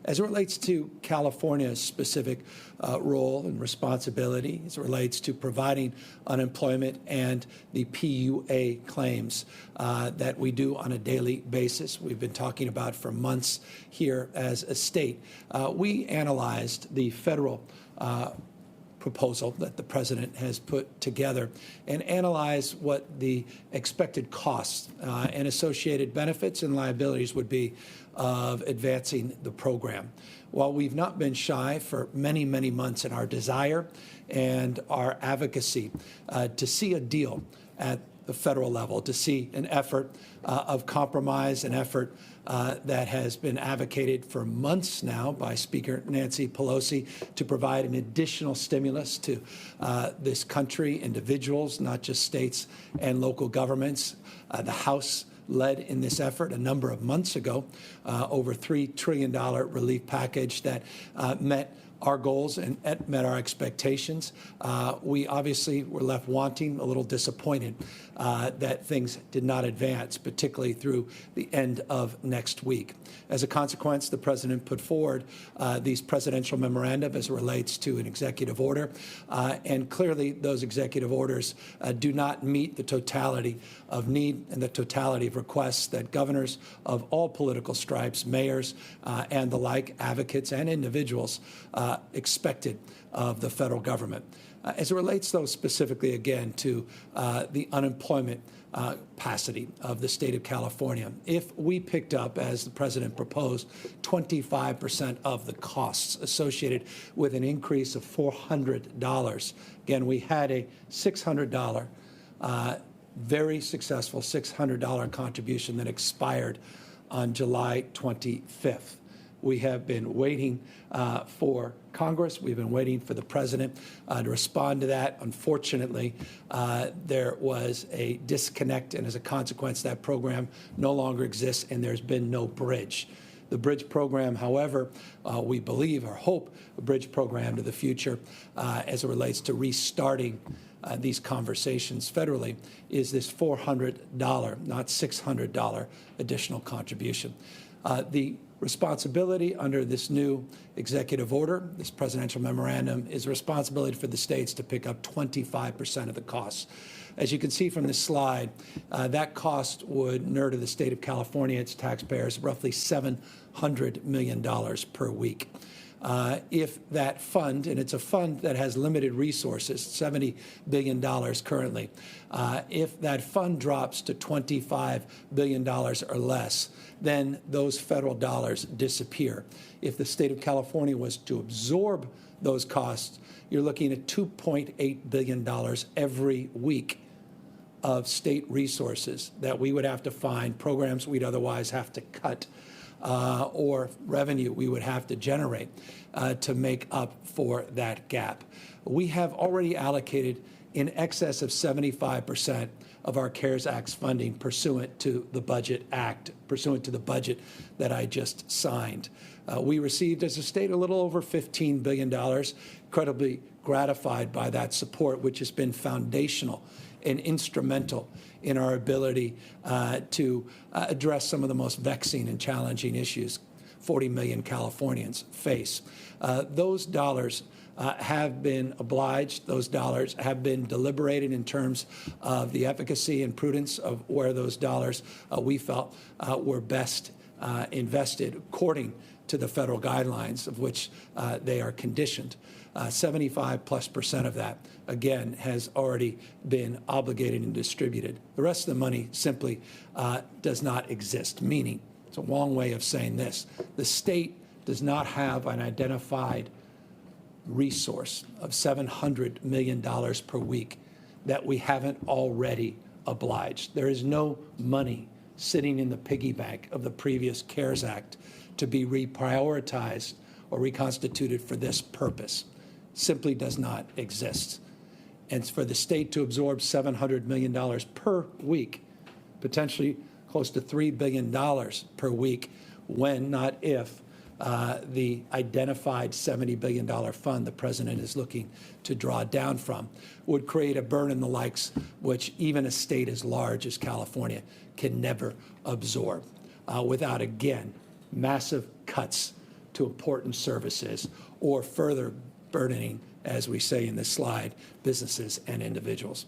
As it relates to California's specific role and responsibility, as it relates to providing unemployment and the PUA claims that we do on a daily basis, we've been talking about for months here as a state, we analyzed the federal proposal that the president has put together and analyze what the expected costs and associated benefits and liabilities would be of advancing the program. While we've not been shy for many, many months in our desire and our advocacy to see a deal at the federal level, to see an effort of compromise, an effort that has been advocated for months now by Speaker Nancy Pelosi to provide an additional stimulus to this country, individuals, not just states and local governments. The House led in this effort a number of months ago, over $3 trillion relief package that met our goals and met our expectations. We obviously were left wanting, a little disappointed that things did not advance, particularly through the end of next week. As a consequence, the president put forward these presidential memorandum as it relates to an executive order, and clearly those executive orders do not meet the totality of need and the totality of requests that governors of all political stripes, mayors, and the like, advocates and individuals expected of the federal government. As it relates, though, specifically, again, to the unemployment capacity of the state of California, if we picked up, as the president proposed, 25% of the costs associated with an increase of $400, again, we had a $600, very successful $600 contribution that expired on July 25th. We have been waiting for Congress. We've been waiting for the president to respond to that. Unfortunately, there was a disconnect, and as a consequence, that program no longer exists, and there's been no bridge. The bridge program, however, we believe or hope a bridge program to the future as it relates to restarting these conversations federally is this $400, not $600 additional contribution. The responsibility under this new executive order, this presidential memorandum, is responsibility for the states to pick up 25% of the costs. As you can see from this slide, that cost would inure to the state of California, its taxpayers, roughly $700 million per week. If that fund, and it's a fund that has limited resources, $70 billion currently, if that fund drops to $25 billion or less, then those federal dollars disappear. If the state of California was to absorb those costs, you're looking at $2.8 billion every week of state resources that we would have to find, programs we'd otherwise have to cut, or revenue we would have to generate to make up for that gap. We have already allocated in excess of 75% of our CARES Act funding pursuant to the Budget Act, pursuant to the budget that I just signed. We received as a state a little over $15 billion, incredibly gratified by that support, which has been foundational and instrumental in our ability to address some of the most vexing and challenging issues 40 million Californians face. Those dollars have been obliged. Those dollars have been deliberated in terms of the efficacy and prudence of where those dollars we felt were best invested according to the federal guidelines of which they are conditioned. 75+% of that, again, has already been obligated and distributed. The rest of the money simply does not exist, meaning, it's a long way of saying this, the state does not have an identified resource of $700 million per week that we haven't already obliged. There is no money sitting in the piggy bank of the previous CARES Act to be reprioritized or reconstituted for this purpose. Simply does not exist. And for the state to absorb $700 million per week, potentially close to $3 billion per week, when, not if, the identified $70 billion fund the president is looking to draw down from would create a burn in the likes which even a state as large as California can never absorb without, again, massive cuts to important services or further burdening, as we say in this slide, businesses and individuals.